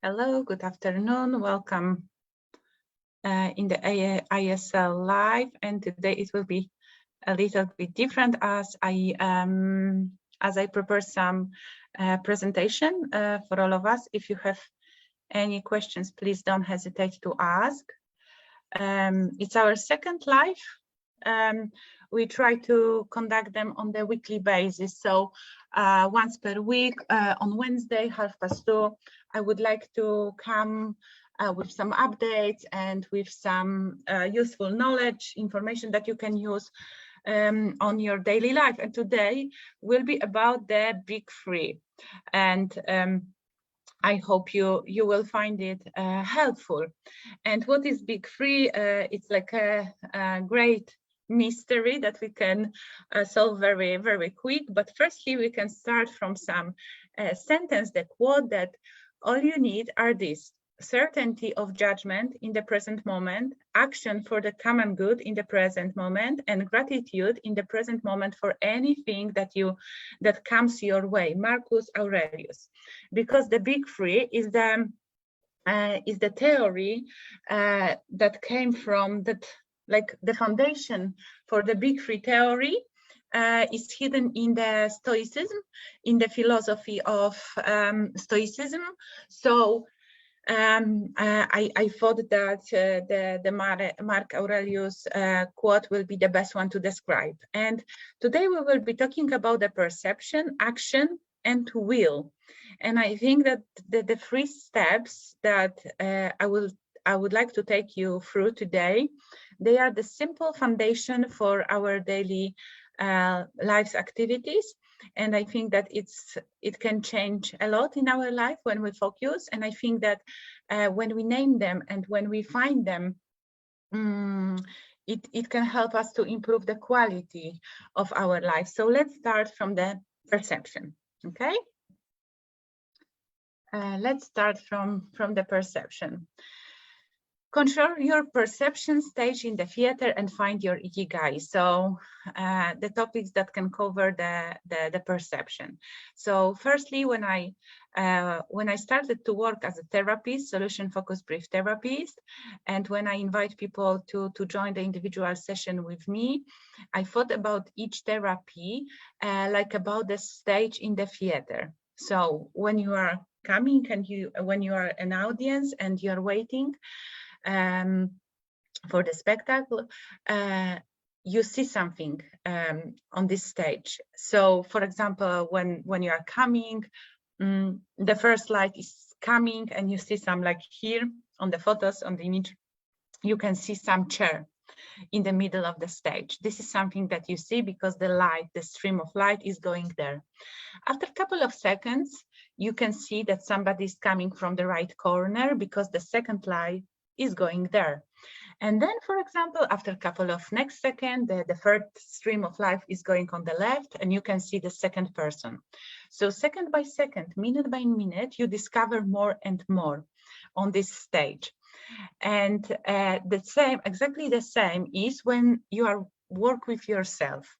Hello, good afternoon. Welcome in the ISL live, and today it will be a little bit different as I prepare some presentation for all of us. If you have any questions, please don't hesitate to ask. It's our second live. We try to conduct them on the weekly basis. So once per week on Wednesday, 2:30, I would like to come with some updates and with some useful knowledge, information that you can use on your daily life. And today will be about the big three. And I hope you will find it helpful. And what is big three? It's like a great mystery that we can solve very, very quick. But firstly, we can start from some sentence, the quote that all you need are these: certainty of judgment in the present moment, action for the common good in the present moment, and gratitude in the present moment for anything that comes your way. Marcus Aurelius. Because the big three is the theory that came from that, like the foundation for the big three theory is hidden in the Stoicism, in the philosophy of Stoicism. So I thought that the Mark Aurelius quote will be the best one to describe. And today we will be talking about the perception, action, and will. And I think that the three steps that I would like to take you through today, they are the simple foundation for our daily life's activities. And I think that it can change a lot in our life when we focus. And I think that when we name them and when we find them, it can help us to improve the quality of our life. So let's start from the perception, okay? Let's start from the perception. Control your perception stage in the theater and find your Ikigai. So the topics that can cover the perception. So firstly, when I started to work as a therapist, solution-focused brief therapist, and when I invite people to join the individual session with me, I thought about each therapy like about the stage in the theater. So when you are coming and when you are an audience and you're waiting for the spectacle, you see something on this stage. So for example, when you are coming, the first light is coming and you see some, like here on the photos, on the image, you can see some chair in the middle of the stage. This is something that you see because the light, the stream of light is going there. After a couple of seconds, you can see that somebody is coming from the right corner because the second light is going there. And then, for example, after a couple of next second, the third stream of light is going on the left and you can see the second person. So second by second, minute by minute, you discover more and more on this stage. And exactly the same is when you work with yourself.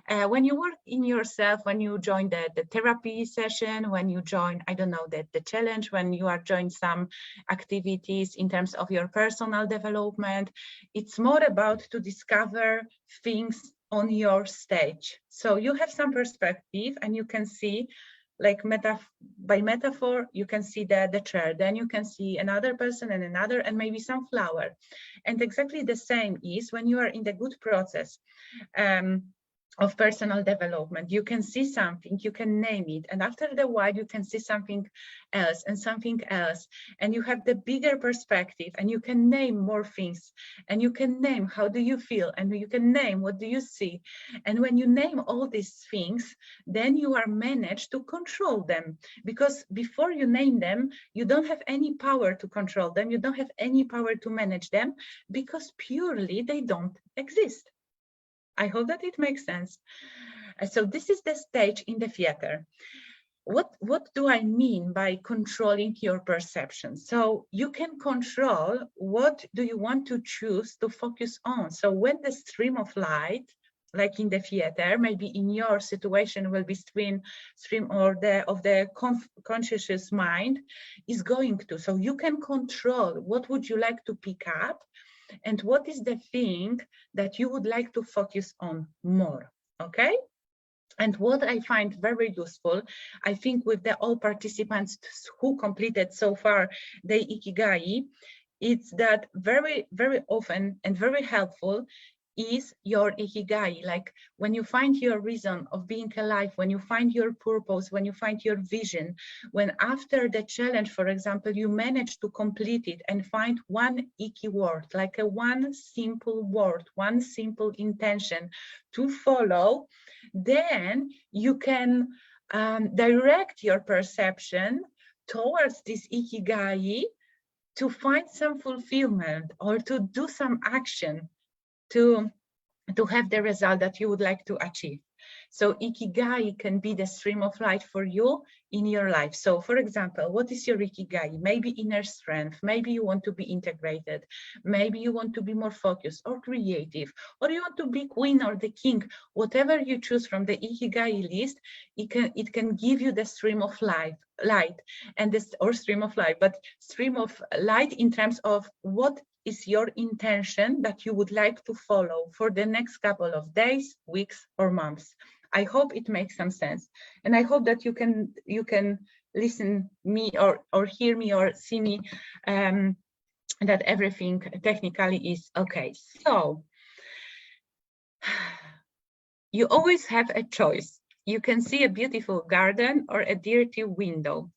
When you work in yourself, when you join the therapy session, when you join, I don't know, the challenge, when you are joining some activities in terms of your personal development, it's more about to discover things on your stage. So you have some perspective and you can see, like by metaphor, you can see the chair, then you can see another person and another, and maybe some flower. And exactly the same is when you are in the good process of personal development. You can see something, you can name it, and after the while you can see something else and something else, and you have the bigger perspective and you can name more things, and you can name how do you feel, and you can name what do you see. And when you name all these things, then you are managed to control them, because before you name them, you don't have any power to control them, you don't have any power to manage them, because purely they don't exist. I hope that it makes sense. So this is the stage in the theater. What do I mean by controlling your perception? So you can control what do you want to choose to focus on. So when the stream of light like in the theater, maybe in your situation will be stream or of the conscious mind is going to. So you can control what would you like to pick up and what is the thing that you would like to focus on more, okay? And what I find very useful, I think with the all participants who completed so far the Ikigai, it's that very, very often and very helpful is your Ikigai. Like when you find your reason of being alive, when you find your purpose, when you find your vision, when after the challenge, for example, you manage to complete it and find one Iki word, like a one simple word, one simple intention to follow, then you can direct your perception towards this Ikigai to find some fulfillment or to do some action to have the result that you would like to achieve. So Ikigai can be the stream of light for you in your life. So for example, what is your Ikigai? Maybe inner strength, maybe you want to be integrated, maybe you want to be more focused or creative, or you want to be queen or the king. Whatever you choose from the Ikigai list, it can give you the stream of light and this, or stream of light, but stream of light in terms of what is your intention that you would like to follow for the next couple of days, weeks, or months. I hope it makes some sense, and I hope that you can listen me or hear me or see me, that everything technically is okay. So you always have a choice. You can see a beautiful garden or a dirty window.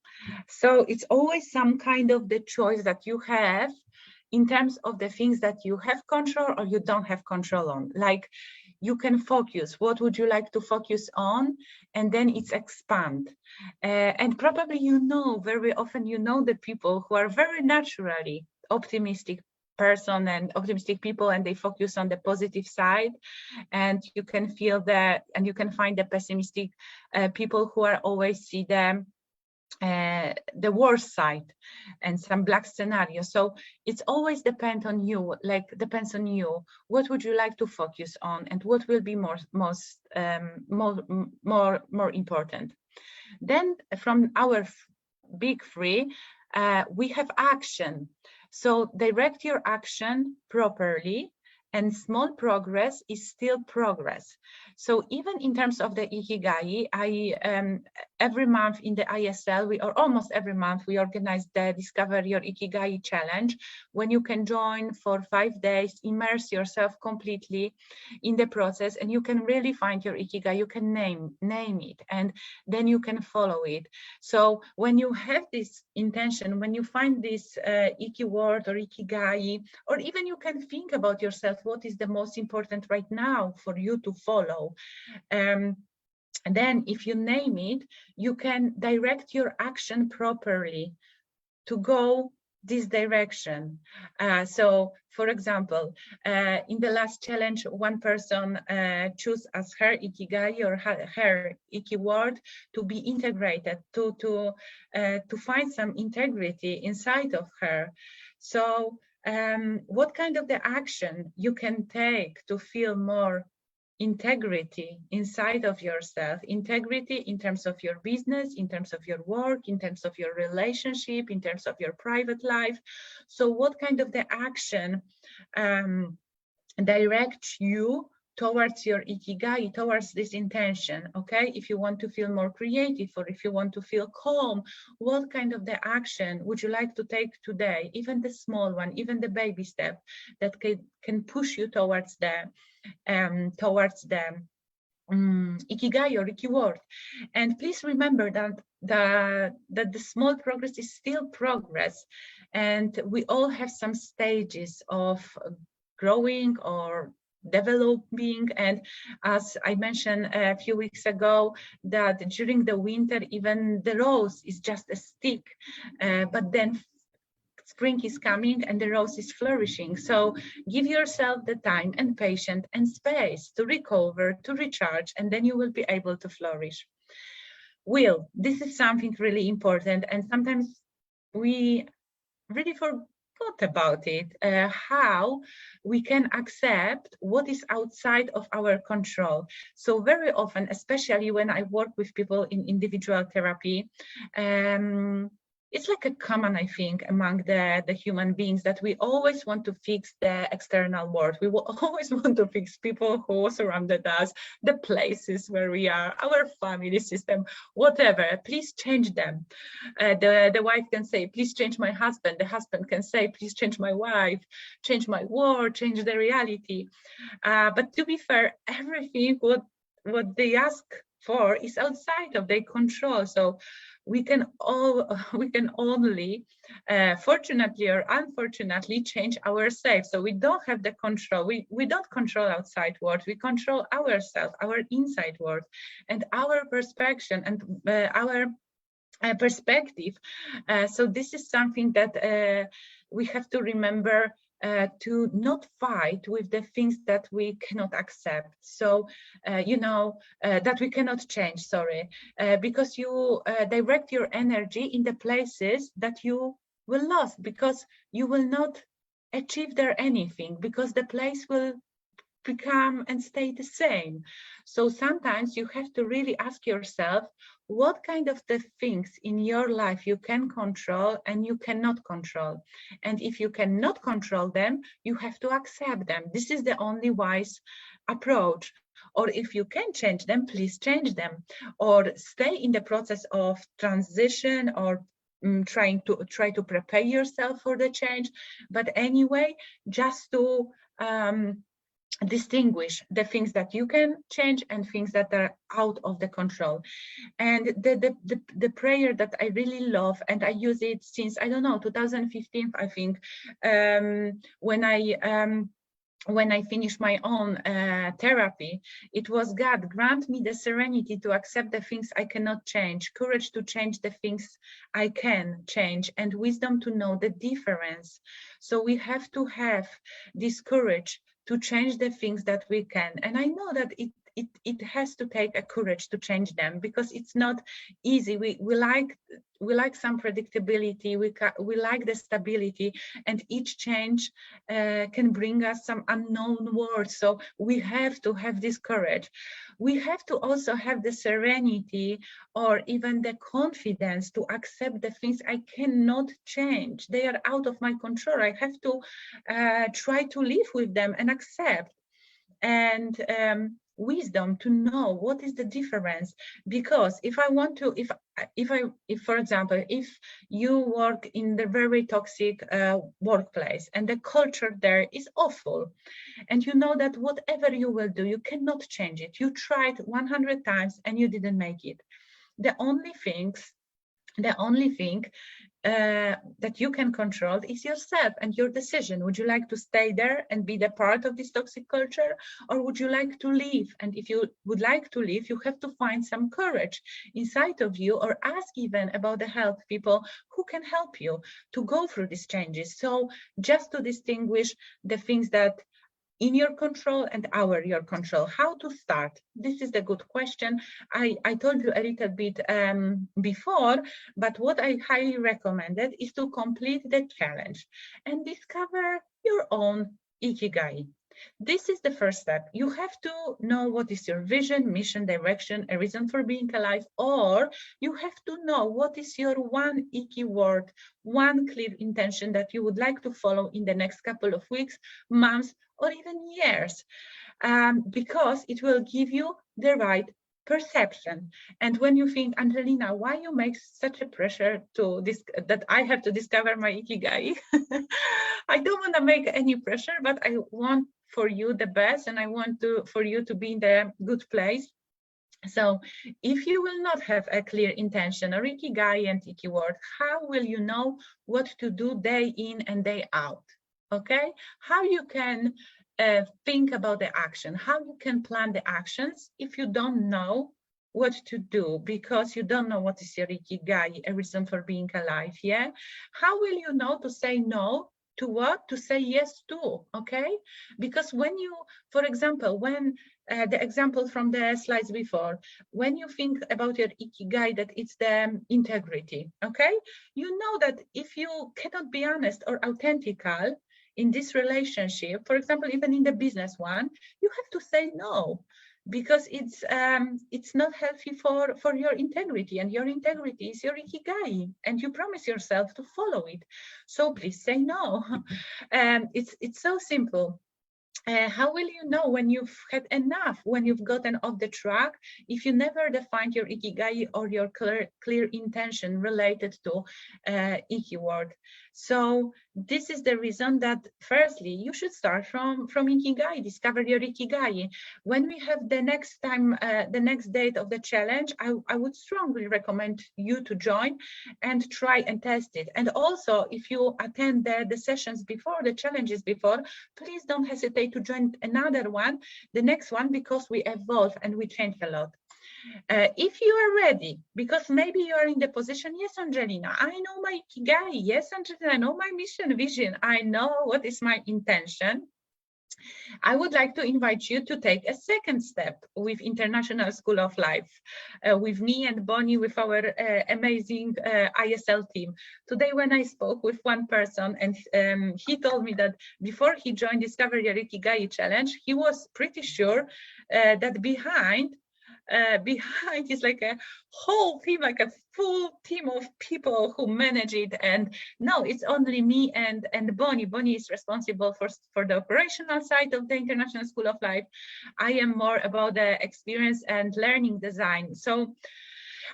So it's always some kind of the choice that you have in terms of the things that you have control or you don't have control on. Like you can focus, what would you like to focus on? And then it's expand. And probably very often the people who are very naturally optimistic person and optimistic people, and they focus on the positive side, and you can feel that, and you can find the pessimistic people who are always see the worst side and some black scenario. So it's always depends on you. What would you like to focus on and what will be more important. Then from our big three, we have action. So direct your action properly, and small progress is still progress. So even in terms of the Ikigai, every month in the ISL, almost every month, we organize the Discover Your Ikigai challenge, when you can join for 5 days, immerse yourself completely in the process, and you can really find your Ikigai. You can name it, and then you can follow it. So when you have this intention, when you find this Iki word or Ikigai, or even you can think about yourself, what is the most important right now for you to follow? And then if you name it, you can direct your action properly to go this direction. So for example, in the last challenge, one person chose as her Ikigai or her Iki word to be integrated, to find some integrity inside of her. So what kind of the action you can take to feel more integrity inside of yourself, integrity in terms of your business, in terms of your work, in terms of your relationship, in terms of your private life. So what kind of the action directs you towards your Ikigai, towards this intention, okay? If you want to feel more creative, or if you want to feel calm, what kind of the action would you like to take today? Even the small one, even the baby step that can push you towards the Ikigai or Iki word. And please remember that the small progress is still progress, and we all have some stages of growing or developing. And as I mentioned a few weeks ago, that during the winter, even the rose is just a stick, but then spring is coming and the rose is flourishing. So give yourself the time and patience and space to recover, to recharge, and then you will be able to flourish. This is something really important, and sometimes we really thought about it, how we can accept what is outside of our control. So very often, especially when I work with people in individual therapy, it's like a common, I think, among the human beings that we always want to fix the external world. We will always want to fix people who surrounded us, the places where we are, our family system, whatever. Please change them. The wife can say, please change my husband. The husband can say, please change my wife, change my world, change the reality. But to be fair, everything what they ask for is outside of their control. So we can only, fortunately or unfortunately, change ourselves. So we don't have the control. We don't control outside world. We control ourselves, our inside world, and our perception and our perspective. So this is something that we have to remember, to not fight with the things that we cannot accept. So, that we cannot change, sorry, because you direct your energy in the places that you will lose, because you will not achieve there anything, because the place will become and stay the same. So sometimes you have to really ask yourself what kind of the things in your life you can control and you cannot control. And if you cannot control them, you have to accept them. This is the only wise approach. Or if you can change them, please change them, or stay in the process of transition, or try to prepare yourself for the change. But anyway, just to distinguish the things that you can change and things that are out of the control. And the prayer that I really love, and I use it since, I don't know, 2015, I think, when I finished my own therapy, it was, God, grant me the serenity to accept the things I cannot change, courage to change the things I can change, and wisdom to know the difference. So we have to have this courage to change the things that we can. And I know that it has to take a courage to change them, because it's not easy. We like some predictability, we like the stability, and each change can bring us some unknown words. So we have to have this courage. We have to also have the serenity, or even the confidence, to accept the things I cannot change. They are out of my control. I have to try to live with them and accept. And wisdom to know what is the difference. Because if I want to, if for example, if you work in the very toxic workplace and the culture there is awful, and you know that whatever you will do, you cannot change it, you tried 100 times and you didn't make it, the only thing that you can control is yourself and your decision. Would you like to stay there and be the part of this toxic culture, or would you like to leave? And if you would like to leave, you have to find some courage inside of you, or ask even about the help people who can help you to go through these changes. So just to distinguish the things that in your control and your control. How to start? This is the good question. I told you a little bit before, but what I highly recommended is to complete the challenge and discover your own Ikigai. This is the first step. You have to know what is your vision, mission, direction, a reason for being alive, or you have to know what is your one Iki word, one clear intention that you would like to follow in the next couple of weeks, months, or even years, because it will give you the right perception. And when you think, Angelina, why you make such a pressure to this, that I have to discover my Ikigai? I don't want to make any pressure, but I want for you the best, and I want for you to be in the good place. So if you will not have a clear intention or Ikigai and Iki word, how will you know what to do day in and day out? Okay, how you can think about the action, how you can plan the actions if you don't know what to do, because you don't know what is your Ikigai, a reason for being alive. Yeah, how will you know to say no to what, to say yes to? Okay, because when you, for example, when the example from the slides before. When you think about your Ikigai, that it's the integrity, okay? You know that if you cannot be honest or authentical in this relationship, for example, even in the business one, you have to say no, because it's not healthy for your integrity, and your integrity is your Ikigai, and you promise yourself to follow it. So please say no. It's so simple. How will you know when you've had enough, when you've gotten off the track, if you never defined your Ikigai or your clear intention related to Iki word? So this is the reason that firstly, you should start from Ikigai, discover your Ikigai. When we have the next time, the next date of the challenge, I would strongly recommend you to join and try and test it. And also, if you attend the sessions before, the challenges before, please don't hesitate to join another one, the next one, because we evolve and we change a lot. If you are ready, because maybe you are in the position, yes, Angelina, I know my Ikigai, yes, Angelina, I know my mission, vision, I know what is my intention. I would like to invite you to take a second step with International School of Life, with me and Bonnie, with our amazing ISL team. Today, when I spoke with one person, and he told me that before he joined Discover Your Ikigai Challenge, he was pretty sure that behind is like a whole team, like a full team of people who manage it. And no, it's only me and Bonnie. Bonnie is responsible for the operational side of the International School of Life. I am more about the experience and learning design. So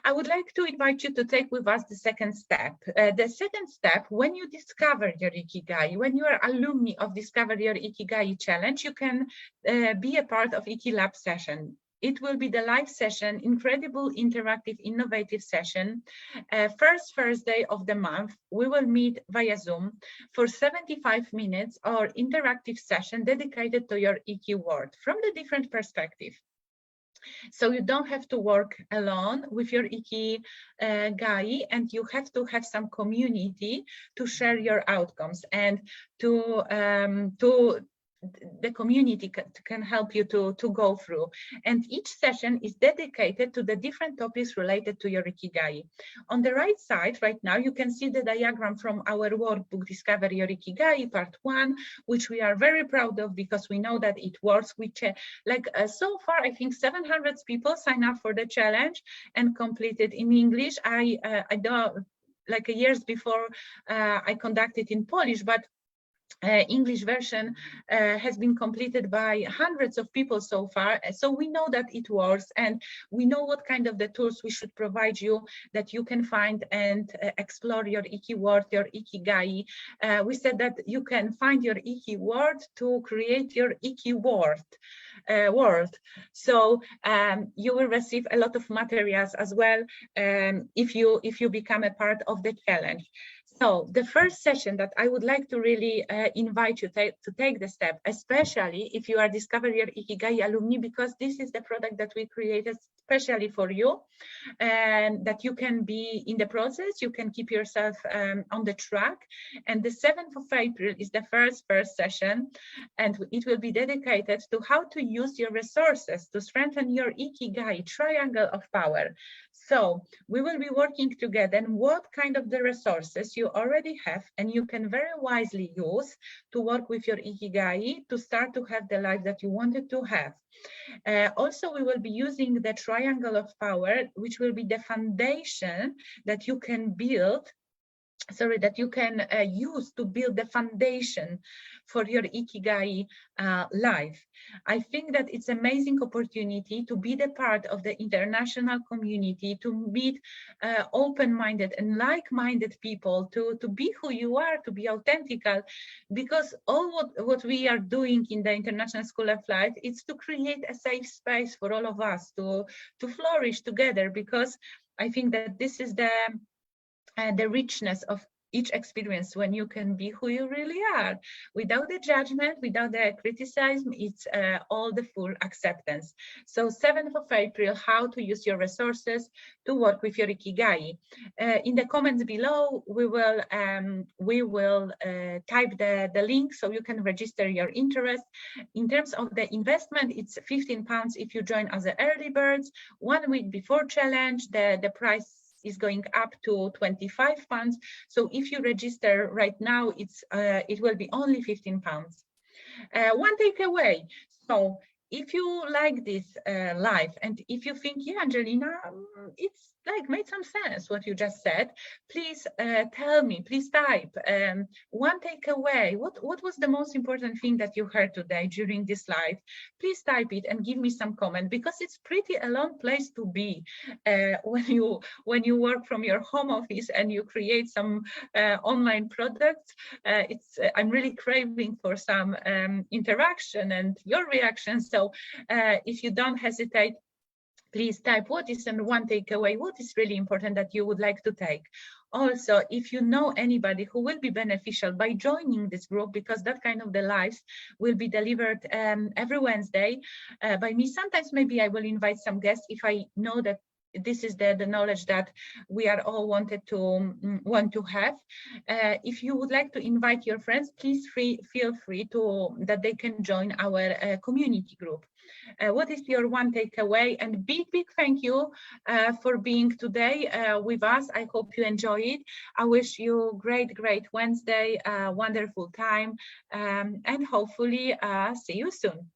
I would like to invite you to take with us the second step. The second step, when you discover your Ikigai, when you are alumni of Discover Your Ikigai Challenge, you can be a part of Iki Lab session. It will be the live session, incredible, interactive, innovative session. First Thursday of the month, we will meet via Zoom for 75 minutes or interactive session dedicated to your Iki word from the different perspective. So you don't have to work alone with your Ikigai, and you have to have some community to share your outcomes and to the community can help you to go through. And each session is dedicated to the different topics related to your Ikigai. On the right side, right now, you can see the diagram from our workbook, Discover Your Ikigai, part 1, which we are very proud of because we know that it works. Which, so far, I think 700 people sign up for the challenge and completed in English. I don't, like years before, I conducted in Polish, but English version has been completed by hundreds of people so far. So we know that it works, and we know what kind of the tools we should provide you that you can find and explore your Iki word, your Ikigai. We said that you can find your Iki word to create your Iki world. So you will receive a lot of materials as well if you become a part of the challenge. So the first session that I would like to really invite you to take the step, especially if you are Discover Your Ikigai alumni, because this is the product that we created especially for you, and that you can be in the process, you can keep yourself on the track. And the 7th of April is the first session, and it will be dedicated to how to use your resources to strengthen your Ikigai triangle of power. So we will be working together and what kind of the resources you already have and you can very wisely use to work with your Ikigai to start to have the life that you wanted to have. Also, we will be using the triangle of power, which will be the foundation that you can build, that you can use to build the foundation for your Ikigai life. I think that it's an amazing opportunity to be the part of the international community, to meet open-minded and like-minded people, to be who you are, to be authentic, because all what we are doing in the International School of Life is to create a safe space for all of us to flourish together, because I think that this is the richness of each experience when you can be who you really are, without the judgment, without the criticism. It's all the full acceptance. So 7th of April, how to use your resources to work with your Ikigai. In the comments below, we will type the link so you can register your interest. In terms of the investment, it's £15 if you join as an early birds. 1 week before challenge, the price is going up to £25. So if you register right now, it will be only £15. One takeaway. So if you like this live, and if you think, yeah, Angelina, it's like made some sense what you just said, please tell me, please type one takeaway. What was the most important thing that you heard today during this live? Please type it and give me some comment, because it's pretty a long place to be when you work from your home office and you create some online products. I'm really craving for some interaction and your reaction. So if you don't hesitate, please type what is and one takeaway, what is really important that you would like to take. Also, if you know anybody who will be beneficial by joining this group, because that kind of the lives will be delivered every Wednesday by me. Sometimes maybe I will invite some guests if I know that this is the knowledge that we are all want to have. If you would like to invite your friends, please feel free that they can join our community group. What is your one takeaway? And big thank you for being today with us. I hope you enjoy it. I wish you great Wednesday, wonderful time, and hopefully see you soon.